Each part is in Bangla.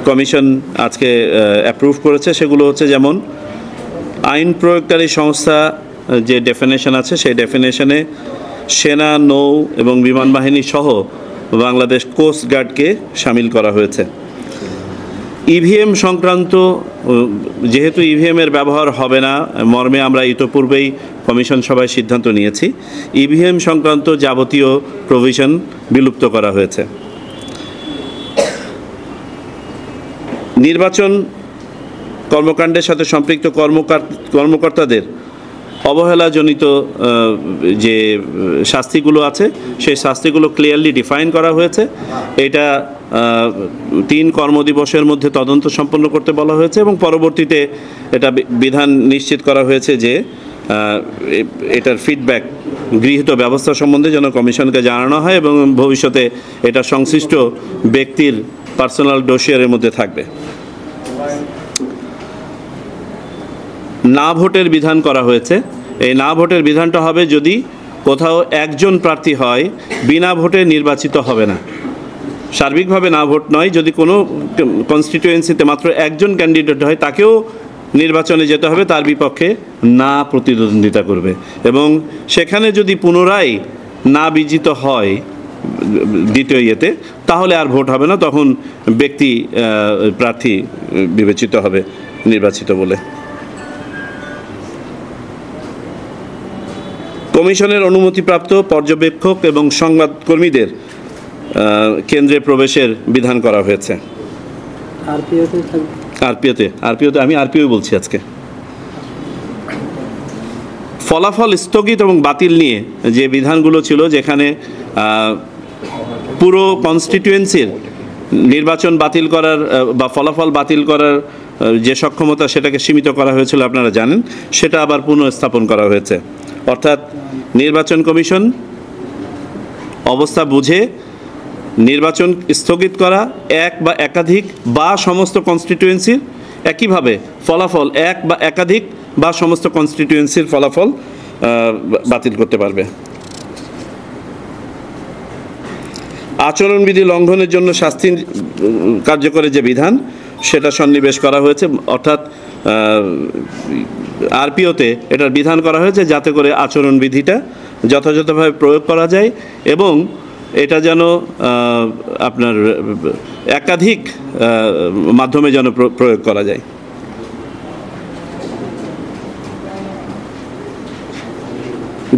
কমিশন আজকে অ্যাপ্রুভ করেছে সেগুলো হচ্ছে যেমন আইন প্রয়োগকারী সংস্থা যে ডেফিনেশন আছে সেই ডেফিনেশনে সেনা, নৌ এবং বিমান বাহিনী সহ বাংলাদেশ কোস্ট গার্ডকে সামিল করা হয়েছে। ইভিএম সংক্রান্ত, যেহেতু ইভিএমের ব্যবহার হবে না মর্মে আমরা ইতোপূর্বেই কমিশন সভায় সিদ্ধান্ত নিয়েছি, ইভিএম সংক্রান্ত যাবতীয় প্রভিশন বিলুপ্ত করা হয়েছে। নির্বাচন কর্মকাণ্ডের সাথে সম্পৃক্ত কর্মকর্তাদের অবহেলাজনিত যে শাস্তিগুলো আছে সেই শাস্তিগুলো ক্লিয়ারলি ডিফাইন করা হয়েছে। এটা 3 কর্মদিবসের মধ্যে তদন্ত সম্পন্ন করতে বলা হয়েছে এবং পরবর্তীতে এটা বিধান নিশ্চিত করা হয়েছে যে এটার ফিডব্যাক গৃহীত ব্যবস্থা সম্বন্ধে যেন কমিশনকে জানানো হয় এবং ভবিষ্যতে এটা সংশ্লিষ্ট ব্যক্তির পার্সোনাল ডোসিয়ারের মধ্যে থাকবে। না ভোটের বিধান করা হয়েছে। এই না ভোটের বিধানটা হবে যদি কোথাও একজন প্রার্থী হয় বিনা ভোটে নির্বাচিত হবে না। সার্বিকভাবে না ভোট নয়, যদি কোনো কনস্টিটিউয়েন্সিতে মাত্র একজন ক্যান্ডিডেট হয় তাকেও নির্বাচনে যেতে হবে, তার বিপক্ষে না প্রতিদ্বন্দ্বিতা করবে এবং সেখানে যদি পুনরায় না বিজিত হয় দ্বিতীয় ইয়েতে তাহলে আর ভোট হবে না, তখন ব্যক্তি প্রার্থী বিবেচিত হবে নির্বাচিত বলে। কমিশনের অনুমতিপ্রাপ্ত পর্যবেক্ষক এবং সংবাদকর্মীদের কেন্দ্রে প্রবেশের বিধান করা হয়েছে। আরপিওতে আমি আরপিও বলছি আজকে। ফলাফল স্থগিত এবং বাতিল নিয়ে যে বিধানগুলো ছিল, যেখানে পুরো কনস্টিটিউয়েন্সির নির্বাচন বাতিল করার বা ফলাফল বাতিল করার যে সক্ষমতা সেটাকে সীমিত করা হয়েছিল আপনারা জানেন, সেটা আবার পুনঃস্থাপন করা হয়েছে। অর্থাৎ নির্বাচন কমিশন অবস্থা বুঝে নির্বাচন স্থগিত করা এক বা একাধিক বা সমস্ত কনস্টিটিউয়েন্সির, একইভাবে ফলাফল এক বা একাধিক বা সমস্ত কনস্টিটিউয়েন্সির ফলাফল বাতিল করতে পারবে। আচরণবিধি লঙ্ঘনের জন্য শাস্তি কার্যকরের যে বিধান সেটা সন্নিবেশ করা হয়েছে, অর্থাৎ আরপিওতে এটার বিধান করা হয়েছে যাতে করে আচরণবিধিটা যথাযথভাবে প্রয়োগ করা যায় এবং এটা যেন আপনার একাধিক মাধ্যমে যেন প্রয়োগ করা যায়।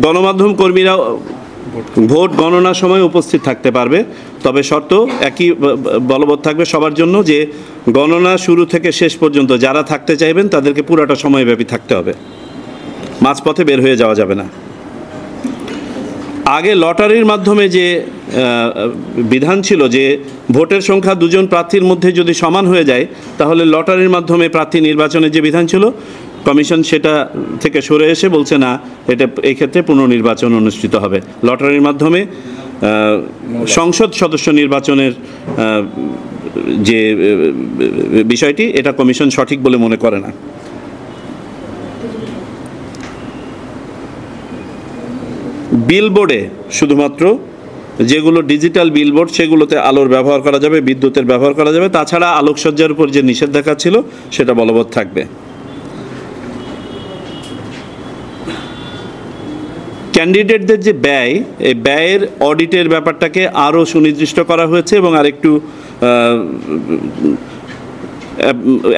গণমাধ্যম কর্মীরা ভোট গণনার সময় উপস্থিত থাকতে পারবে, তবে শর্ত একই বলবৎ থাকবে সবার জন্য যে গণনা শুরু থেকে শেষ পর্যন্ত যারা থাকতে চাইবেন তাদেরকে পুরাটা সময়ব্যাপী থাকতে হবে, মাঝপথে বের হয়ে যাওয়া যাবে না। আগে লটারির মাধ্যমে যে বিধান ছিল যে ভোটের সংখ্যা 2 জন প্রার্থীর মধ্যে যদি সমান হয়ে যায় তাহলে লটারির মাধ্যমে প্রার্থী নির্বাচনের যে বিধান ছিল, কমিশন সেটা থেকে সরে এসে বলছে না, এটা এই ক্ষেত্রে পুনর্নির্বাচন অনুষ্ঠিত হবে। লটারির মাধ্যমে সংসদ সদস্য নির্বাচনের যে বিষয়টি, এটা কমিশন সঠিক বলে মনে করে না। বিলবোর্ডে শুধুমাত্র যেগুলো ডিজিটাল বিলবোর্ড সেগুলোতে আলোর ব্যবহার করা যাবে, বিদ্যুতের ব্যবহার করা যাবে, তাছাড়া আলোকসজ্জার উপর যে নিষেধাজ্ঞা ছিল সেটা বলবৎ থাকবে। ক্যান্ডিডেটদের যে ব্যয়, এই ব্যয়ের অডিটের ব্যাপারটাকে আরও সুনির্দিষ্ট করা হয়েছে এবং আরেকটু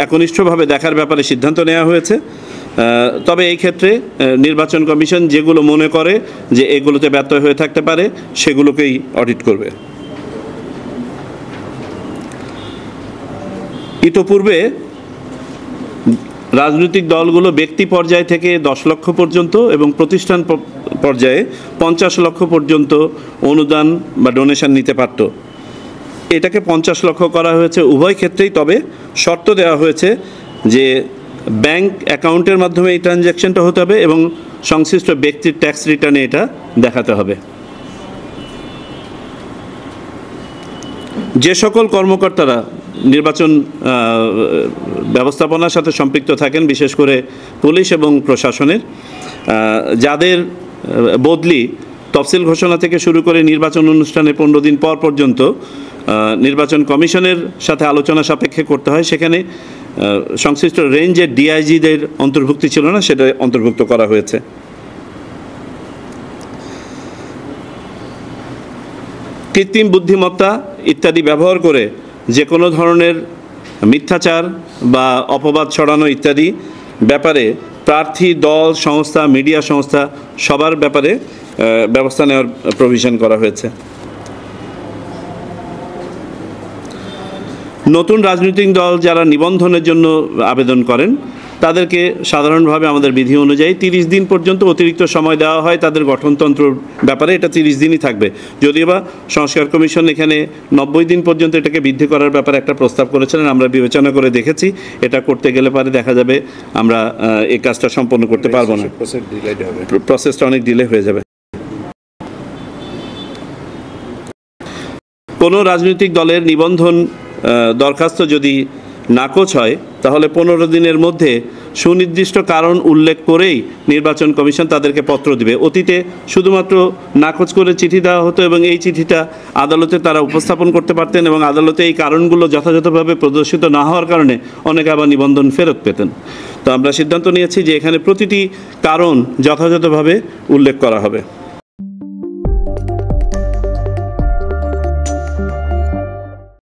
একনিষ্ঠভাবে দেখার ব্যাপারে সিদ্ধান্ত নেওয়া হয়েছে। তবে এই ক্ষেত্রে নির্বাচন কমিশন যেগুলো মনে করে যে এগুলোতে ব্যর্থ হয়ে থাকতে পারে সেগুলোকেই অডিট করবে। ইতোপূর্বে রাজনৈতিক দলগুলো ব্যক্তি পর্যায় থেকে 10 লক্ষ পর্যন্ত এবং প্রতিষ্ঠান পর্যায়ে 50 লক্ষ পর্যন্ত অনুদান বা ডোনেশন নিতে পারত। এটাকে 50 লক্ষ করা হয়েছে উভয় ক্ষেত্রেই, তবে শর্ত দেওয়া হয়েছে যে ব্যাংক অ্যাকাউন্টের মাধ্যমে এই ট্রানজ্যাকশনটা হতে হবে এবং সংশ্লিষ্ট ব্যক্তির ট্যাক্স রিটার্নে এটা দেখাতে হবে। যে সকল কর্মকর্তারা নির্বাচন ব্যবস্থাপনার সাথে সম্পৃক্ত থাকেন, বিশেষ করে পুলিশ এবং প্রশাসনের, যাদের বদলি তফসিল ঘোষণা থেকে শুরু করে নির্বাচন অনুষ্ঠানে 15 দিন পর পর্যন্ত নির্বাচন কমিশনের সাথে আলোচনা সাপেক্ষে করতে হয়, সেখানে সংশ্লিষ্ট রেঞ্জের ডিআইজিদের অন্তর্ভুক্তি ছিল না, সেটা অন্তর্ভুক্ত করা হয়েছে। কৃত্রিম বুদ্ধিমত্তা ইত্যাদি ব্যবহার করে যে কোনো ধরনের মিথ্যাচার বা অপবাদ ছড়ানো ইত্যাদি ব্যাপারে প্রার্থী, দল, সংস্থা, মিডিয়া সংস্থা সবার ব্যাপারে ব্যবস্থা নেওয়ার প্রভিশন করা হয়েছে। নতুন রাজনৈতিক দল যারা নিবন্ধনের জন্য আবেদন করেন তাদেরকে সাধারণভাবে আমাদের বিধি অনুযায়ী 30 দিন পর্যন্ত অতিরিক্ত সময় দেওয়া হয় তাদের গঠনতন্ত্রের ব্যাপারে। এটা 30 দিনই থাকবে, যদিও বা সংস্কার কমিশন এখানে 90 দিন পর্যন্ত এটাকে বৃদ্ধি করার ব্যাপারে একটা প্রস্তাব করেছিলেন। আমরা বিবেচনা করে দেখেছি, এটা করতে গেলে পারে দেখা যাবে আমরা এই কাজটা সম্পন্ন করতে পারবো না, প্রসেসটা অনেক ডিলে হয়ে যাবে। কোনো রাজনৈতিক দলের নিবন্ধন দরখাস্ত যদি নাকচ হয় তাহলে 15 দিনের মধ্যে সুনির্দিষ্ট কারণ উল্লেখ করেই নির্বাচন কমিশন তাদেরকে পত্র দিবে। অতীতে শুধুমাত্র নাকচ করে চিঠি দেওয়া হতো এবং এই চিঠিটা আদালতে তারা উপস্থাপন করতে পারতেন এবং আদালতে এই কারণগুলো যথাযথভাবে প্রদর্শিত না হওয়ার কারণে অনেকে আবার নিবন্ধন ফেরত পেতেন। তো আমরা সিদ্ধান্ত নিয়েছি যে এখানে প্রতিটি কারণ যথাযথভাবে উল্লেখ করা হবে।